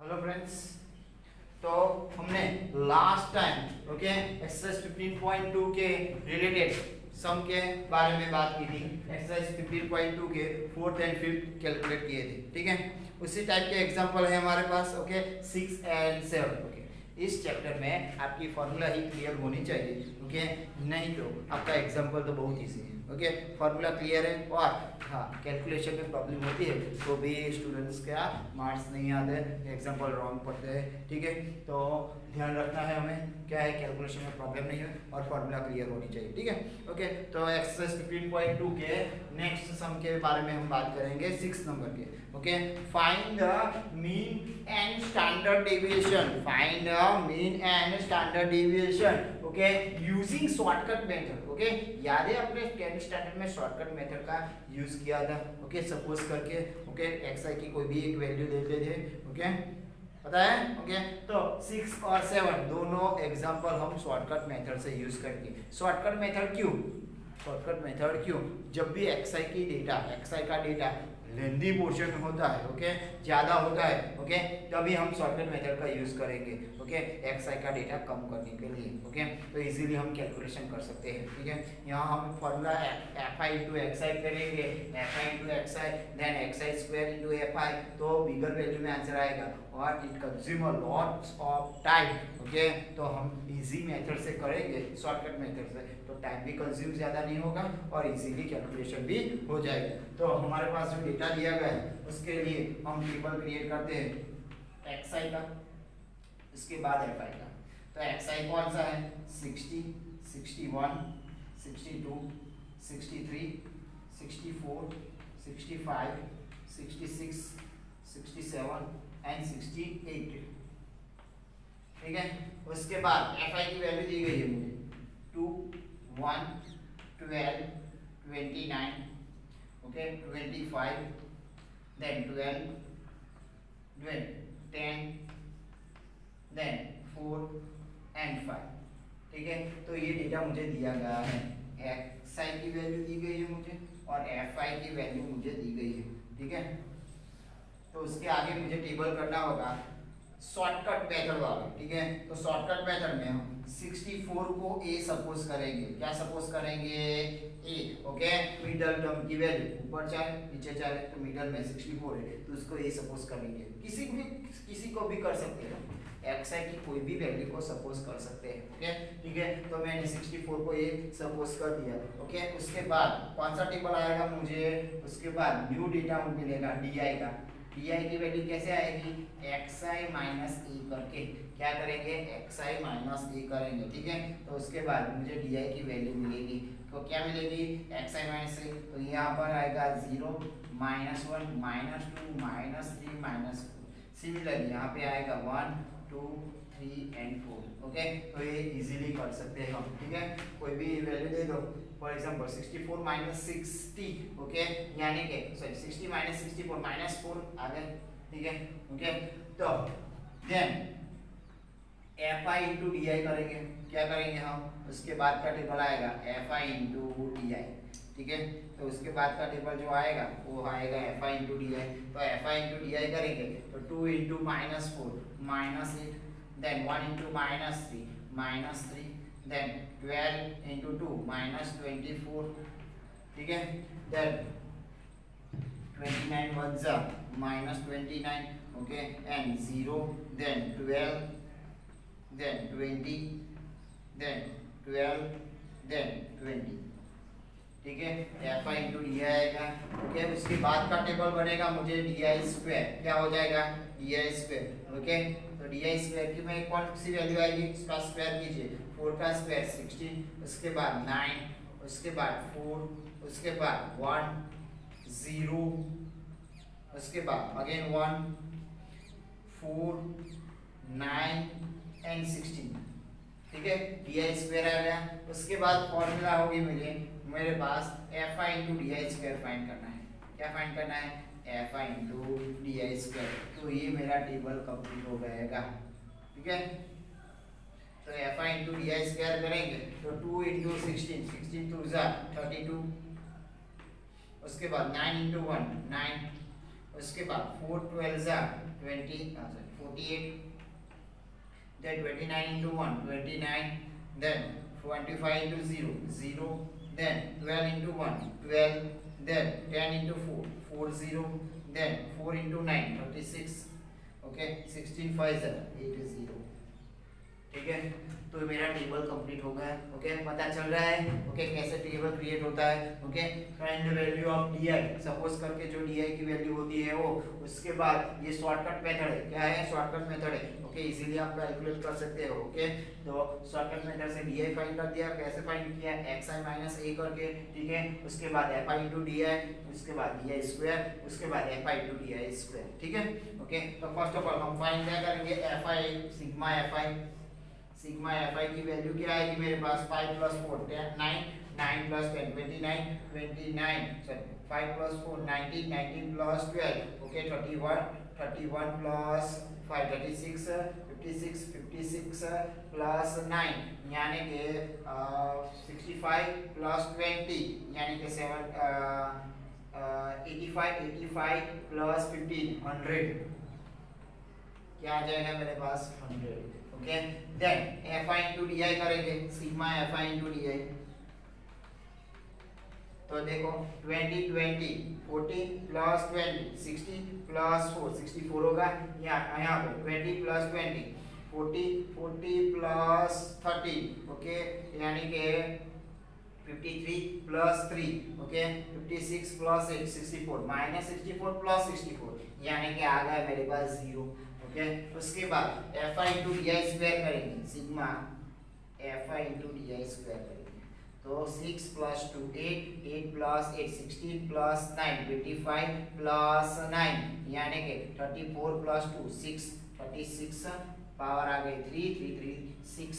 Hello friends. तो हमने last time exercise 15.2 के रिलेटेड सम के बारे में बात की थी। एक्सरसाइज 15.2 के फोर्थ एंड फिफ्थ कैलकुलेट किए थे, ठीक है। उसी टाइप के एग्जांपल है हमारे पास, 6 एंड 7। इस चैप्टर में आपकी फॉर्मूला ही क्लियर होनी चाहिए, नहीं तो आपका एग्जांपल तो बहुत ईजी है। फॉर्मूला क्लियर है और हाँ, कैलकुलेशन में प्रॉब्लम होती है तो भी स्टूडेंट्स का मार्क्स नहीं आते, एग्जांपल रॉन्ग पढ़ते हैं, ठीक है। तो ध्यान रखना है हमें, क्या है, कैलकुलेशन में प्रॉब्लम नहीं है और फॉर्मूला क्लियर होनी चाहिए, ठीक है। तो एक्सरसाइज 15.2 के नेक्स्ट सम के बारे में हम बात करेंगे 6 नंबर के। Find the mean and standard deviation, find the mean and standard deviation using shortcut method. याद है अपने 10th स्टैंडर्ड में शॉर्टकट मेथड का यूज किया था। सपोज करके एक्स आई की कोई भी एक वैल्यू देते थे, पता है। तो 6 और 7 दोनों एग्जांपल हम शॉर्टकट मेथड से यूज करेंगे। शॉर्टकट मेथड क्यों? जब भी एक्स आई का डेटा लेंदी पोर्शन में होता है, ज़्यादा होता है, तभी हम शॉर्टकट मेथड का यूज़ करेंगे, एक्स आई का डेटा कम करने के लिए, तो इजीली हम कैलकुलेशन कर सकते हैं, ठीक है। यहाँ हम formula F I into X I करेंगे, F I into X I then X I square into F I, तो बिगर वैल्यू में आंसर आएगा और it consume a lots of time, तो हम इजी मेथड से करेंगे, शॉर्टकट मेथड से, तो टाइम भी कंज्यूम ज़्यादा नहीं होगा और इजीली कैलकुलेशन भी हो जाएगा। तो हमारे पास जो डेटा दिया गया है उसके लिए हम टेबल क्रिएट करते हैं एक्स आई का, इसके बाद एफ आई का। तो एक्स आई कौन सा है? 60, 61, 62, 63, 64, 65, 66, 67 एंड 68, ठीक है। उसके बाद एफ आई की वैल्यू दी गई है मुझे 2, 1, 12, 29, 25, then 12, then 10, then 4 and 5, ठीक है। तो ये डेटा मुझे दिया गया है, एक्स आई की वैल्यू दी गई है मुझे और एफ आई की वैल्यू मुझे दी गई है, ठीक है। तो उसके आगे मुझे टेबल करना होगा शॉर्टकट मेथड वाला, ठीक है। तो शॉर्टकट मेथड में हम 64 को ए सपोज करेंगे। क्या सपोज करेंगे? ए, मिडल टर्म की वैल्यू ऊपर चाहे नीचे चाहे, तो मिडल में 64 है तो उसको ए सपोज करेंगे। किसी को भी कर सकते हैं, एक्स आई की कोई भी वैल्यू को सपोज कर सकते हैं, ठीक है। तो मैंने 64 को ए सपोज कर दिया, उसके बाद कौन सा टेबल आएगा मुझे? उसके बाद न्यू डेटा मिलेगा डी आई का। डी आई की वैल्यू कैसे आएगी? एक्स आई माइनस ए करके क्या करेंगे? एक्स आई माइनस ए करेंगे, ठीक है। तो उसके बाद मुझे डी आई की वैल्यू मिलेगी, तो क्या मिलेगी? एक्स आई माइनस ए, तो यहाँ पर आएगा 0, -1, -2, -3, -4। सिमिलरली यहाँ पे आएगा 1, 2, 3 एंड 4, तो ये इजीली कर सकते हैं हम, ठीक है। कोई भी वैल्यू दे दो, फॉर एग्जांपल 64 माइनस 60, यानी कि 60 माइनस 64 -4 आ गए, ठीक है। तो then F I into D I करेंगे। क्या करेंगे हम? उसके बाद का टेबल आएगा F I into D i, ठीक है। तो उसके बाद का टेबल जो आएगा वो आएगा F I into D I. तो F I into D I करेंगे तो 2 into -4 -8, then 1 into -3 -3, then 12 into 2 -24, ठीक है। देन 29 1 जा -29, and 0, then 12, then 20, then 12, then 20, ठीक है। F I into D I आएगा, उसके बाद का टेबल बनेगा मुझे डी आई स्क्वायर। क्या हो जाएगा? डी आई स्क्वायर, तो डी आई स्क्वायर की में कौन सी वैल्यू आएगी? उसका स्क्वायर कीजिए, 4 का स्क्वायर 16, उसके बाद 9, उसके बाद 4, उसके बाद 1, 0, उसके बाद अगेन 1, 4, 9 एंड 16, ठीक है। डी आई स्क्वायर आ गया। उसके बाद फॉर्मूला होगी मेरे पास F I into D I square find करना है। क्या फाइंड करना है? F I into D I square. तो ये मेरा टेबल कंप्लीट हो जाएगा, ठीक है। तो F I into D I square करेंगे तो 2 इंटू 16, 16 2 जा 32, उसके बाद 9 इंटू 1 9, उसके बाद 4 12 जा 48, then 29 into 1, 29, then 25 into 0, 0, then 12 into 1, 12, then 10 into 4, 40, then 4 into 9, 36, okay, 16 5 80, ठीक है। तो मेरा टेबल कंप्लीट हो गया, ओके, पता चल रहा है, ओके, कैसे टेबल क्रिएट होता है, okay. Find the value of D I, suppose करके जो डी आई की वैल्यू होती है वो, उसके बाद ये शॉर्टकट मेथड है, क्या है, शॉर्टकट मेथड है, ओके, इजीली आप कैलकुलेट कर सकते हो, ओके। तो शॉर्टकट मेथड से डी आई फाइंड कर दिया, कैसे फाइंड किया, एक्स आई माइनस ए करके, ठीक है। उसके बाद F I into D I, उसके बाद डी आई स्क्वायर, उसके बाद F I into D I square, ठीक है, ओके। तो फर्स्ट ऑफ ऑल हम फाइंड क्या करेंगे, F I, sigma F I की वैल्यू क्या आएगी मेरे पास, 5 + 4 10, 9, 9 + 10 29, 29, सॉरी 5 + 4 19, 19 + 12, ओके, 31, 31 + 5 36, 56, 56 + 9 यानी कि 65 + 20 यानी कि 85, 85 + 15 100, क्या आ जाएगा मेरे पास 100, okay. Then F I into D I करेंगे, sigma F I into D I, तो देखो 20 20 40 + 20 60 + 4 64 होगा, यहाँ पे 20 + 20 40 40 + 30, ओके, यानी कि 53 + 3, ओके, 56 + 8 64 -64 + 64 यानी कि आ गया मेरे पास 0, ओके। उसके बाद F I into D I square करेंगे, sigma F I into D I square करेंगे, तो 6 + 2 8, 8 + 8 16 + 9 25 + 9 यानी कि 34 + 2 6 36, पावर आ गई 3 3 3 6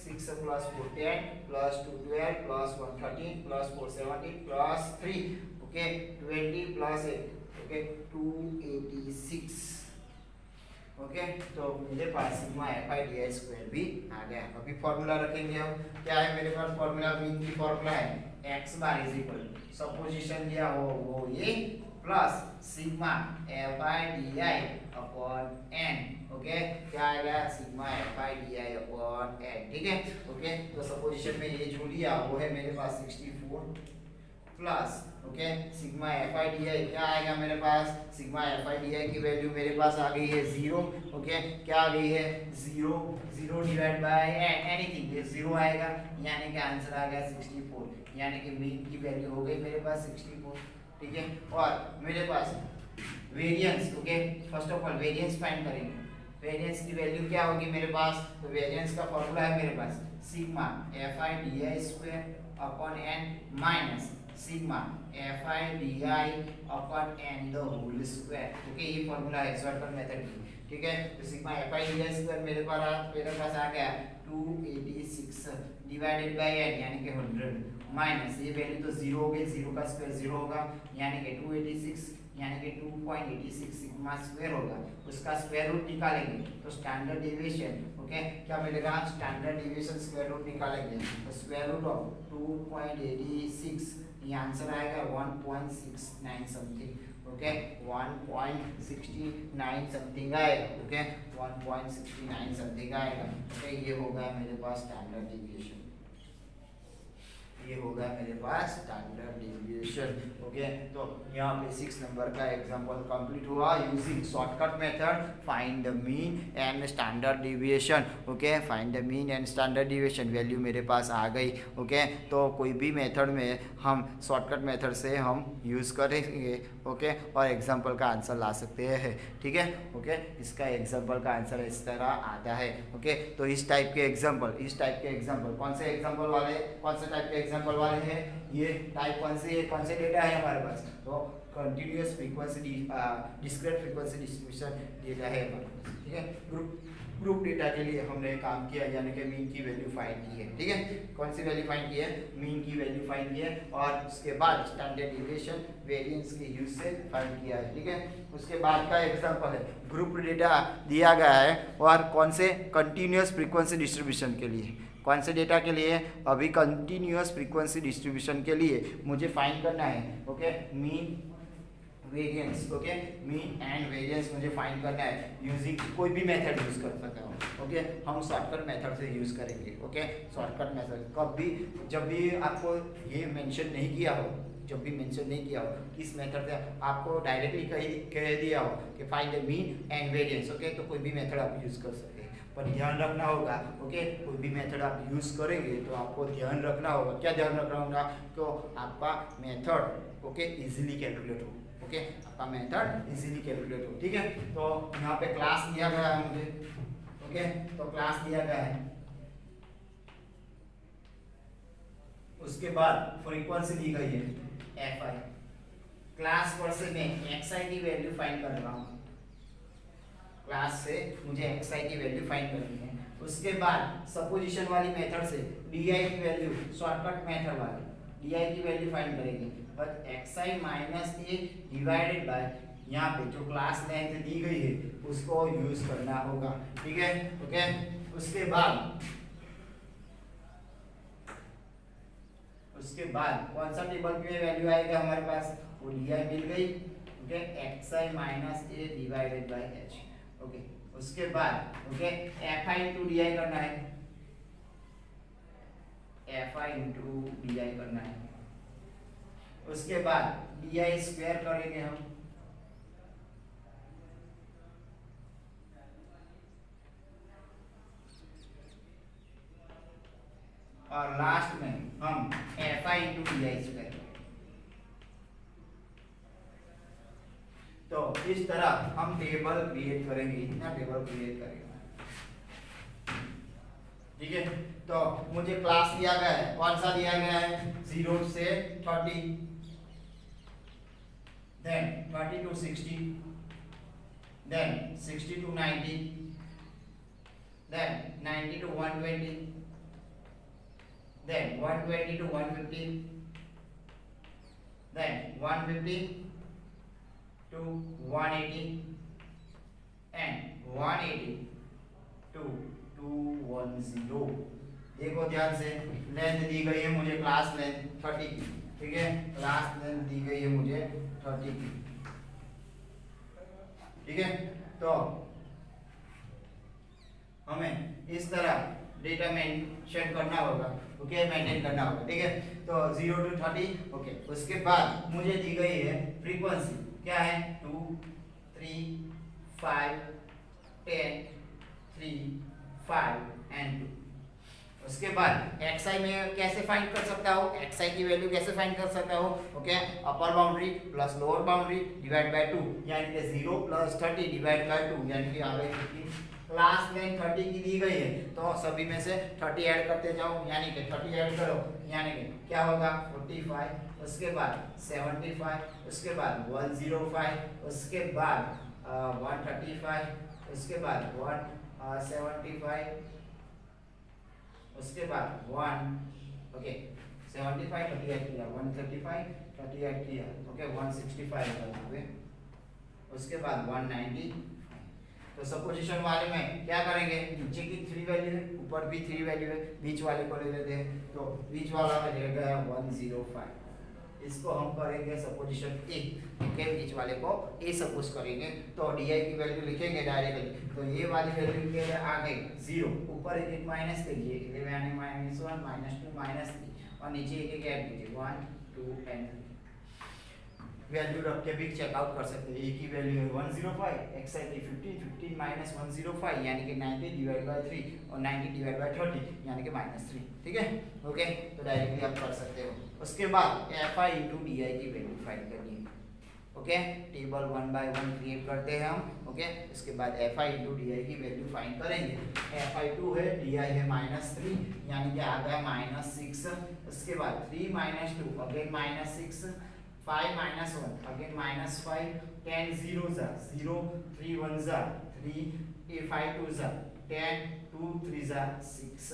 6 + 4 10 + 2 12 + 1 13 + 4 17 + 3, ओके, 20 + 8, ओके, 286, ओके। तो मेरे पास sigma F I D I square भी आ गया। अभी फॉर्मूला रखेंगे हम, क्या है मेरे पास फॉर्मूला, मीन की फॉर्मूला है x bar is equal, supposition दिया हो वो ये, plus sigma F I D I upon n, okay, क्या आएगा, sigma F I D I upon n, ठीक है, ओके। तो सपोजिशन में ये जो लिया वो है मेरे पास 64 plus, okay, sigma F I D I क्या आएगा मेरे पास, sigma F I D I की वैल्यू मेरे पास आ गई है 0, ओके, क्या आ गई है 0, 0 डिवाइड बाय एनीथिंग, ये 0 आएगा यानी कि आंसर आ गया 64, यानी कि मीन की वैल्यू हो गई मेरे पास 64, ठीक है। और मेरे पास variance, okay, first of all variance find करेंगे, वेरिएंस की वैल्यू क्या होगी मेरे पास, तो वेरिएंस का फॉर्मूला है मेरे पास sigma F I D I square upon N minus sigma F I D I upon N the whole square, okay, ये फॉर्मूला है शॉर्टकट मेथड की, ठीक है। तो sigma F I D I square मेरे पास आ गया 286 डिवाइडेड बाय एन यानी कि 100 माइनस ये वैल्यू तो 0 हो गई, 0 का स्क्वायर 0 होगा यानी कि 286 यानी कि 2.86 सिग्मा स्क्वायर होगा, उसका स्क्वायर रूट निकालेंगे तो स्टैंडर्ड डेविएशन, ओके, क्या मिलेगा, स्टैंडर्ड डेविएशन स्क्वायर रूट निकालेंगे तो स्क्वायर रूट ऑफ 2.86, ये आंसर आएगा 1.69 समथिंग, ओके, 1.69 समथिंग आएगा, ओके, 1.69 समथिंग आएगा, ओके। ये होगा मेरे पास स्टैंडर्ड डेविएशन, ये होगा मेरे पास स्टैंडर्ड डेविएशन, ओके। तो यहाँ पे 6 नंबर का एग्जांपल कंप्लीट हुआ using shortcut method, find the mean and standard deviation, okay, find the mean and standard deviation value मेरे पास आ गई, ओके। तो कोई भी मेथड में हम शॉर्टकट मेथड से हम यूज़ करेंगे, ओके, और एग्जाम्पल का आंसर ला सकते हैं, ठीक है, ओके। इसका एग्जाम्पल का आंसर इस तरह आता है, ओके। तो इस टाइप के एग्जाम्पल कौन से एग्जाम्पल वाले, कौन से टाइप के एग्जाम्पल वाले हैं, ये टाइप कौन से डेटा है हमारे पास, तो continuous frequency discrete frequency distribution data है हमारे पास, ठीक है। ग्रुप डेटा के लिए हमने काम किया यानी कि मीन की वैल्यू फाइंड की है, ठीक है। कौन सी वैल्यू फाइंड की है, मीन की वैल्यू फाइंड की है, और उसके बाद स्टैंडर्ड डेविएशन वेरिएंस के यूज से फाइंड किया है, ठीक है। उसके बाद का एग्जांपल है ग्रुप डेटा दिया गया है और कौन से कंटिन्यूअस फ्रीक्वेंसी डिस्ट्रीब्यूशन के लिए, कौन से डेटा के लिए, अभी कंटिन्यूअस फ्रीक्वेंसी डिस्ट्रीब्यूशन के लिए मुझे फाइंड करना है, okay, mean variance, okay, mean and variance मुझे फाइंड करना है यूजिंग कोई भी मेथड यूज कर सकता हूँ, ओके, हम शॉर्टकट मेथड से यूज करेंगे, ओके, शॉर्टकट मेथड कब भी जब भी आपको ये मेंशन नहीं किया हो, जब भी मेंशन नहीं किया हो किस मेथड से आपको डायरेक्टली कह दिया हो कि find the mean and variance, okay, तो कोई भी मेथड आप यूज कर सकते हैं, पर ध्यान रखना होगा, ओके, कोई भी मेथड आप यूज करेंगे तो आपको ध्यान रखना होगा, क्या ध्यान रखना होगा, तो आपका मेथड, ओके, इजीली कैलकुलेट हो, ओके, आपका मेथड इजीली कैलकुलेट हो, ठीक है। तो यहाँ पे क्लास दिया गया है मुझे, ओके, तो क्लास दिया गया है, उसके बाद फ्रीक्वेंसी दी गई है fi, क्लास पर से मैं xi की वैल्यू फाइंड कर रहा हूँ, क्लास से मुझे xi की वैल्यू फाइंड करनी है, उसके बाद सपोजिशन वाली मेथड से di की वैल्यू, शॉर्टकट मेथड वाली di की वैल्यू फाइंड करेंगे, but xi minus A divided by यहाँ पे जो क्लास लेंथ दी गई है उसको यूज करना होगा, ठीक है, ओके। उसके बाद कौन सा टेबल पे वैल्यू आएगा हमारे पास, वो di मिल गई, okay, xi minus A divided by h, okay, उसके बाद ओके fi इंटू di करना है, fi इंटू di करना है, उसके बाद di स्क्वायर करेंगे हम, और लास्ट में हम fi इंटू di स्क्वायर, तो इस तरह हम टेबल क्रिएट करेंगे, इतना टेबल क्रिएट करेंगे, ठीक है। तो मुझे क्लास दिया गया है, कौन सा दिया गया है, 0 से 30, then 30 to 60, then 60 to 90, then 90 to 120, then 120 to 150, then 150 to 180 and 180 to 210। देखो ध्यान से, लेंथ दी गई है मुझे क्लास लेंथ 30 की, ठीक है, क्लास लेंथ दी गई है मुझे 30 की, ठीक है। तो हमें इस तरह डेटा मेंशन करना होगा, ओके, मेंटेन करना होगा, ठीक है। तो 0 to 30, ओके, उसके बाद मुझे दी गई है फ्रीक्वेंसी, क्या है, 2 3 5 10 3 5 एंड 2। उसके बाद xi में कैसे फाइंड कर सकता हो, xi की वैल्यू कैसे फाइंड कर सकता हो, okay, upper boundary plus lower boundary divide by 2, यानी कि 0 प्लस 30 डिवाइड बाय 2, यानी कि आ गई 50। क्लास लेंथ 30 की दी गई है तो सभी में से 30 ऐड करते जाओ, यानी कि 30 ऐड करो, यानी कि क्या होगा 45, उसके बाद 75, उसके बाद 105, उसके बाद 135, उसके बाद 175, उसके बाद 1, ओके, 75 38 किया, 135 38 किया, ओके, 165 यहाँ पे, उसके बाद 190। तो सपोजिशन वाले में क्या करेंगे, नीचे की 3 वैल्यू है, ऊपर भी 3 वैल्यू है, बीच वाले को ले लेते हैं, तो बीच वाला में ले गया 105, इसको हम करेंगे सपोजिशन ए, ओके, बीच वाले को ए सपोज करेंगे, तो di की वैल्यू लिखेंगे डायरेक्टली, तो ये वाली वैल्यू के आ गई 0, ऊपर एक माइनस करिए, यानी -1 -2 -3, और नीचे एक ऐड कीजिए 1 2 एंड 3, वैल्यू रख के भी चेकआउट कर सकते हैं। ए की वैल्यू है 105, xi की 15 माइनस 105 यानी कि 90 डिवाइड बाय 3 और 90 डिवाइड बाय 30 यानी कि -3, ठीक है, ओके, तो डायरेक्टली आप कर सकते हो। उसके बाद fi इंटू di की वैल्यू फाइंड करनी है, ओके, टेबल 1 बाय 1 क्रिएट करते हैं हम, ओके, इसके बाद fi इंटू di की वैल्यू फाइंड करेंगे, fi 2 है, di है -3 यानी कि आ गया -6, उसके बाद 3 - 2 again -6, 5 - 1 again -5, 10 zeros are 0, 3 ones are 3, 5 twos are 10, 2 threes are 6,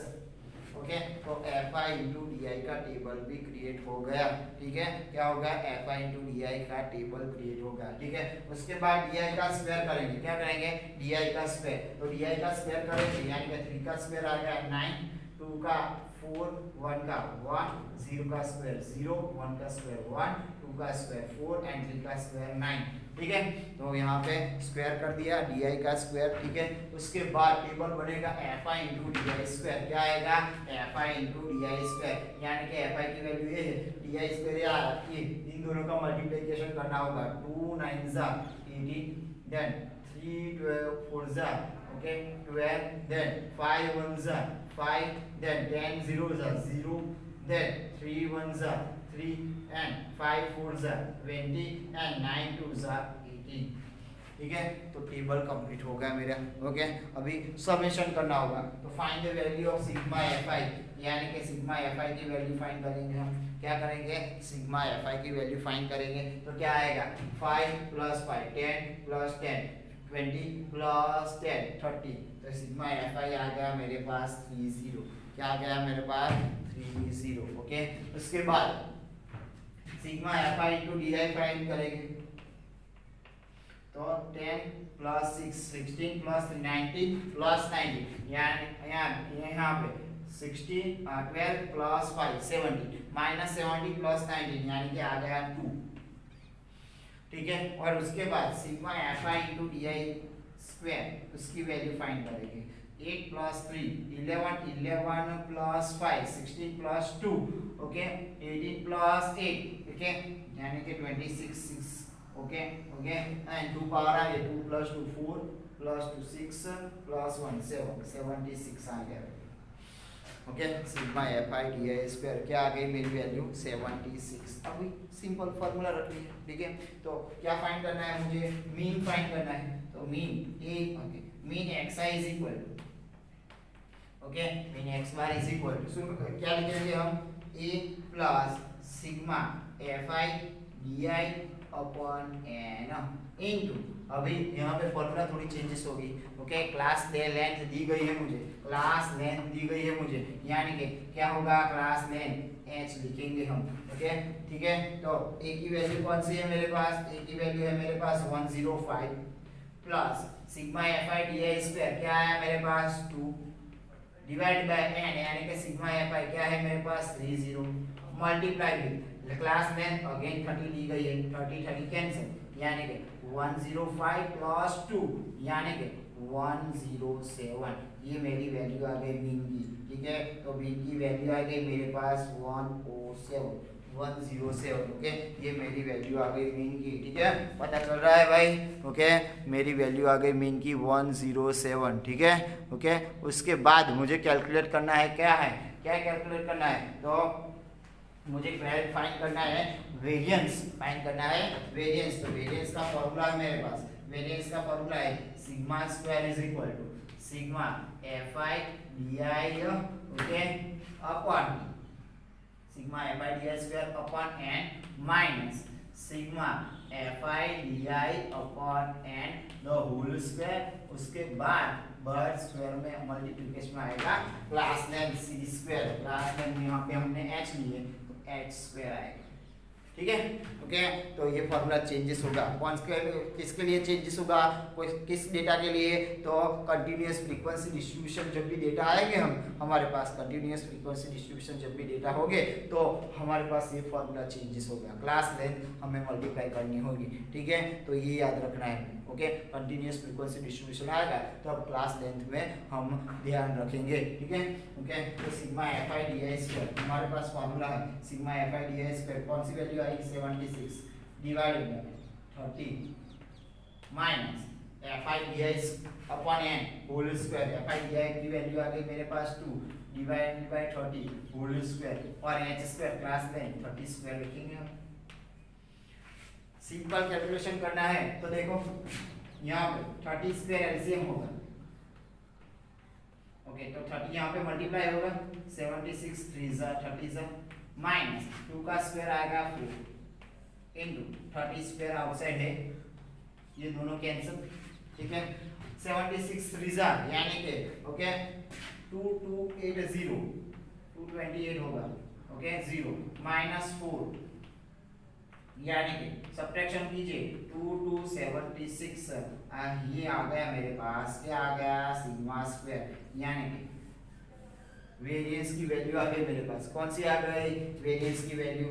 okay. तो fi इंटू di का टेबल भी क्रिएट हो गया, ठीक है, क्या होगा fi इंटू di का टेबल क्रिएट होगा, ठीक है। उसके बाद di का स्क्वायर करेंगे, क्या करेंगे, di का स्क्वायर, तो di का स्क्वायर करेंगे यानी कि 3 का स्क्वायर आ गया 9, 2 का 4, 1 का 1, 0 का स्क्वायर 0, 1 का स्क्वायर 1, 2 का स्क्वायर 4 एंड 3 का स्क्वायर 9। ठीक है, तो यहाँ पे स्क्वायर कर दिया di का स्क्वायर। ठीक है, उसके बाद टेबल बनेगा fi इंटू di स्क्वायर। क्या आएगा? fi इंटू di स्क्वायर, यानी कि fi की वैल्यू ये है, di स्क्वायर यार ये इन दोनों का मल्टीप्लिकेशन करना होगा। 2 9 जा 18, देन 3 12 4 जा ओके 12, देन 5 1 जा 5, देन 10 0 जा 0, देन 3 1 जा 3 एंड 5 4 जा 20 एंड 9 2 जा 18। ठीक है, तो टेबल कंप्लीट हो गया मेरा। ओके, अभी समेशन करना होगा। तो find the value of sigma fi, यानी कि सिग्मा fi की वैल्यू फाइंड करेंगे हम। क्या करेंगे? सिग्मा fi की वैल्यू फाइंड करेंगे। तो क्या आएगा? 5 + 5 10 + 10 20 + 10 30। तो सिग्मा fi आ गया मेरे पास 30। क्या आ गया मेरे पास? 30। ओके, उसके बाद sigma fi into di find करेंगे। तो 10 + 6 16 + 3 19 + 90, यानी यहाँ पे 16 12 + 5 70 -70 + 19, यानी कि आ गया 2। ठीक है, और उसके बाद sigma fi into di square, उसकी वैल्यू फाइंड करेंगे। 8 + 3 11 11 + 5 16 + 2 ओके 18 + 8 ओके, यानी कि 26 6 ओके ओके, एंड 2 पावर आ गया 2 + 2 4 + 2 6 + 1 7 76 आ गया। Okay, sigma fi di square क्या आ गई मेरी वैल्यू? 76। अभी सिंपल फार्मूला रख लिया। ठीक है, तो क्या फाइंड करना है मुझे? मीन फाइंड करना है। तो mean a okay mean xi is equal okay mean x bar is equal to क्या लिखेंगे हम? a plus sigma fi di upon n into, अभी यहाँ पे फॉर्मूला थोड़ी चेंजेस होगी। ओके, क्लास लेंथ दी गई है मुझे, क्लास लेंथ दी गई है मुझे, यानी कि क्या होगा? क्लास लेंथ h लिखेंगे हम। ओके, ठीक है, तो a की वैल्यू कौन सी है मेरे पास? a की वैल्यू है मेरे पास 105 plus sigma fi di square क्या है मेरे पास? 2 डिवाइड बाय n, यानी कि सिग्मा fi क्या है मेरे पास? 30 multiply with class length again 30 दी गई है, 30 30 कैंसिल, यानी कि 105 प्लस 2 यानी कि 107। ये मेरी वैल्यू आ गई मीन की। ठीक है, तो मीन की वैल्यू आ गई मेरे पास 107। ओके, ये मेरी वैल्यू आ गई मीन की। ठीक है, पता चल रहा है भाई? ओके, मेरी वैल्यू आ गई मीन की 107। ठीक है, ओके, उसके बाद मुझे कैलकुलेट करना है। क्या है? क्या कैलकुलेट करना है? तो मुझे फाइंड करना है वेरिएंस, फाइंड करना है वेरिएंस। तो वेरिएंस का फॉर्मूला है मेरे पास, वेरिएंस का फॉर्मूला है sigma square is equal to sigma fi di okay upon sigma fi di square upon n minus sigma fi di upon n the whole square. उसके बाद बर्ड स्क्वायर में मल्टीप्लिकेशन में आएगा class length c square, class length यहाँ पे हमने h लिए h स्क्वायर आएगा। ठीक है, ओके, तो ये फॉर्मूला चेंजेस होगा। कौन किसके लिए चेंजेस होगा? कोई किस डेटा के लिए? तो कंटिन्यूअस फ्रीक्वेंसी डिस्ट्रीब्यूशन जब भी डेटा आएंगे हमारे पास कंटिन्यूअस फ्रीक्वेंसी डिस्ट्रीब्यूशन जब भी डेटा होंगे तो हमारे पास ये फॉर्मूला चेंजेस होगा। क्लास लेंथ हमें मल्टीप्लाई करनी होगी। ठीक है, तो ये याद रखना है। ओके, कंटिन्यूअस फ्रीक्वेंसी डिस्ट्रीब्यूशन आएगा तो अब क्लास लेंथ में हम ध्यान रखेंगे। ठीक है, ओके, तो सिग्मा fi di स्क्वायर हमारे पास फॉर्मूला है सिग्मा fi di स्क्वायर। कौन सी वैल्यू आएगी? 76 divided by 30 minus fi di upon n whole square. fi di की वैल्यू आ गई मेरे पास 2 डिवाइडेड बाय 30 होल स्क्वायर और h square class length 30 square लिखेंगे हम। सिंपल कैलकुलेशन करना है तो देखो यहाँ पे 30 स्क्वायर एलसीएम होगा। ओके, तो 30 यहाँ पे मल्टीप्लाई होगा 76 3 जा 30 जा माइनस 2 का स्क्वायर आएगा 4 इनटू 30 स्क्वायर आउटसाइड है, ये दोनों कैंसिल। ठीक है, 76 3 जा यानी कि ओके 2280 228 होगा। ओके, 0 माइनस 4 यानी कि सब्ट्रैक्शन कीजिए 2 2 76 ये आ गया मेरे पास। क्या आ गया? सिग्मा स्क्वायर, यानी कि वेरिएंस की वैल्यू आ गई मेरे पास, कौन सी आ गई, वेरिएंस की वैल्यू,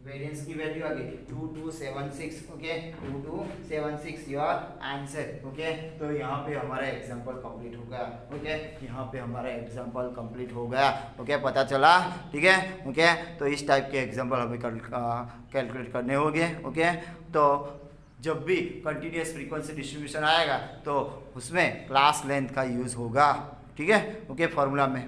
वेरिएंस की वैल्यू आ गई 2276, ओके 2276 योर आंसर, ओके। तो यहाँ पे हमारा एग्जांपल कंप्लीट हो गया, ओके, यहाँ पे हमारा एग्जांपल कंप्लीट हो गया, ओके, पता चला, ठीक है, ओके। तो इस टाइप के एग्जांपल हमें कैलकुलेट करने होंगे, ओके। तो जब भी कंटिन्यूस फ्रीक्वेंसी डिस्ट्रीब्यूशन आएगा तो उसमें क्लास लेंथ का यूज़ होगा, ठीक है, ओके, फॉर्मूला में।